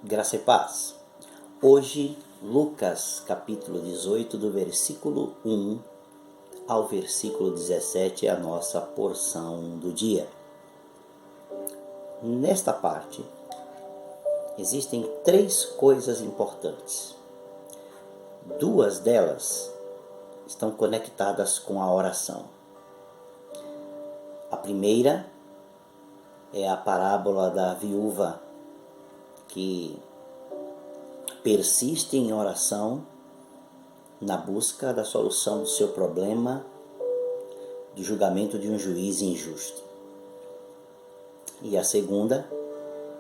Graça e paz. Hoje, Lucas, capítulo 18, do versículo 1 ao versículo 17 é a nossa porção do dia. Nesta parte, existem três coisas importantes. Duas delas estão conectadas com a oração. A primeira é a parábola da viúva que persiste em oração na busca da solução do seu problema, do julgamento de um juiz injusto. E a segunda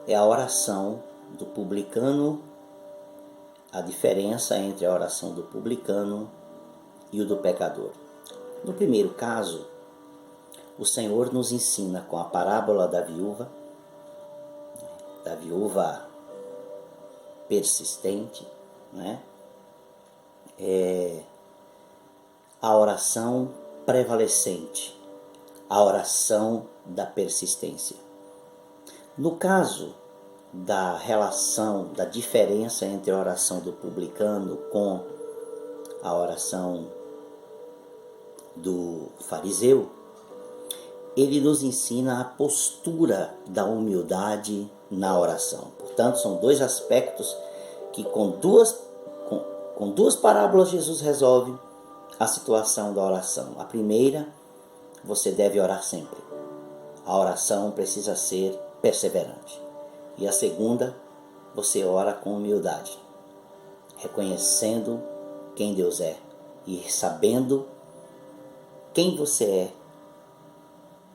é a oração do publicano, a diferença entre a oração do publicano e o do pecador. No primeiro caso, o Senhor nos ensina com a parábola da viúva persistente, né? A oração prevalecente, a oração da persistência. No caso da relação, da diferença entre a oração do publicano com a oração do fariseu, ele nos ensina a postura da humildade na oração. Portanto, são dois aspectos que com duas parábolas Jesus resolve a situação da oração. A primeira, você deve orar sempre. A oração precisa ser perseverante. E a segunda, você ora com humildade, reconhecendo quem Deus é e sabendo quem você é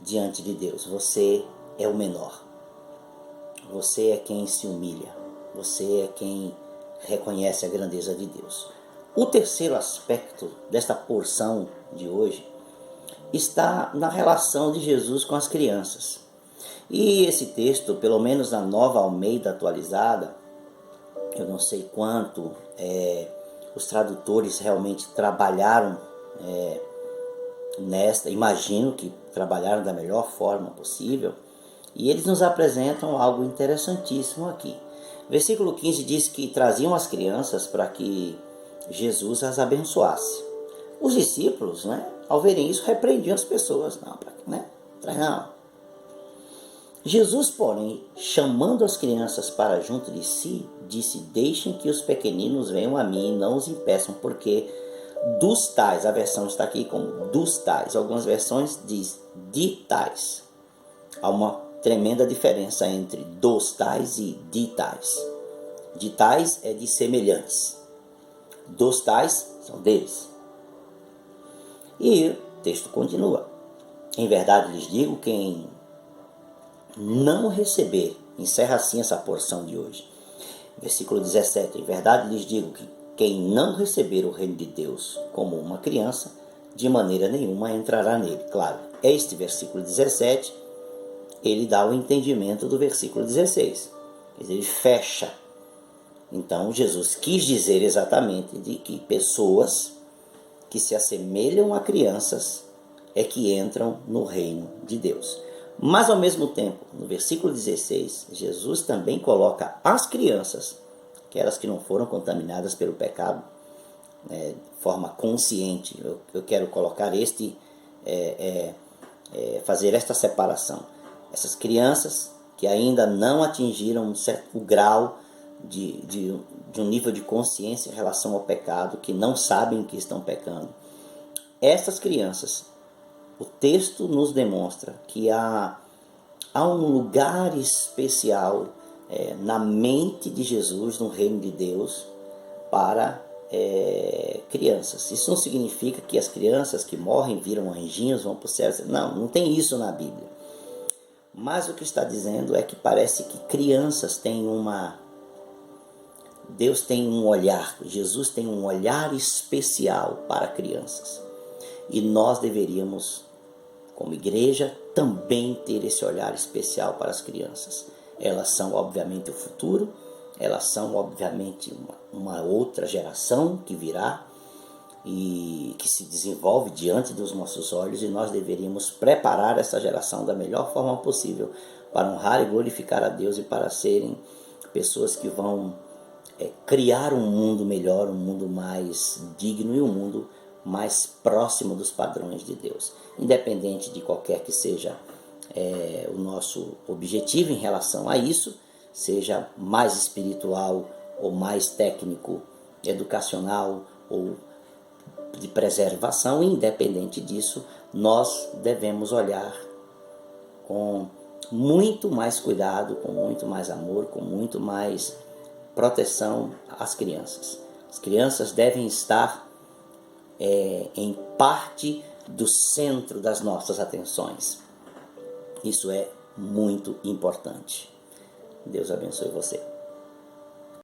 diante de Deus. Você é o menor. Você é quem se humilha. Você é quem reconhece a grandeza de Deus. O terceiro aspecto desta porção de hoje está na relação de Jesus com as crianças. E esse texto, pelo menos na Nova Almeida atualizada, eu não sei quanto os tradutores realmente trabalharam imagino que trabalharam da melhor forma possível, e eles nos apresentam algo interessantíssimo aqui. Versículo 15 diz que traziam as crianças para que Jesus as abençoasse. Os discípulos, ao verem isso, repreendiam as pessoas. Não. Jesus, porém, chamando as crianças para junto de si, disse: deixem que os pequeninos venham a mim e não os impeçam, porque dos tais, a versão está aqui como dos tais, algumas versões diz de tais. Há uma tremenda diferença entre dos tais e de tais. De tais é de semelhantes. Dos tais são deles. E o texto continua. Em verdade lhes digo, quem não receber, encerra assim essa porção de hoje. Versículo 17. Em verdade lhes digo que quem não receber o reino de Deus como uma criança, de maneira nenhuma entrará nele. Claro, este versículo 17, ele dá o entendimento do versículo 16. Quer dizer, ele fecha. Então, Jesus quis dizer exatamente de que pessoas que se assemelham a crianças é que entram no reino de Deus. Mas, ao mesmo tempo, no versículo 16, Jesus também coloca as crianças, aquelas que não foram contaminadas pelo pecado, de forma consciente. Eu quero colocar fazer esta separação. Essas crianças que ainda não atingiram um certo grau de um nível de consciência em relação ao pecado, que não sabem que estão pecando. Essas crianças, o texto nos demonstra que há um lugar especial na mente de Jesus, no reino de Deus, para crianças. Isso não significa que as crianças que morrem viram anjinhos, vão para o céu. Não tem isso na Bíblia. Mas o que está dizendo é que parece que crianças têm Deus tem um olhar, Jesus tem um olhar especial para crianças. E nós deveríamos, como igreja, também ter esse olhar especial para as crianças. Elas são, obviamente, o futuro, elas são, obviamente, uma outra geração que virá e que se desenvolve diante dos nossos olhos, e nós deveríamos preparar essa geração da melhor forma possível para honrar e glorificar a Deus e para serem pessoas que vão criar um mundo melhor, um mundo mais digno e um mundo mais próximo dos padrões de Deus. Independente de qualquer que seja o nosso objetivo em relação a isso, seja mais espiritual ou mais técnico, educacional ou de preservação, independente disso, nós devemos olhar com muito mais cuidado, com muito mais amor, com muito mais proteção às crianças. As crianças devem estar em parte do centro das nossas atenções. Isso é muito importante. Deus abençoe você.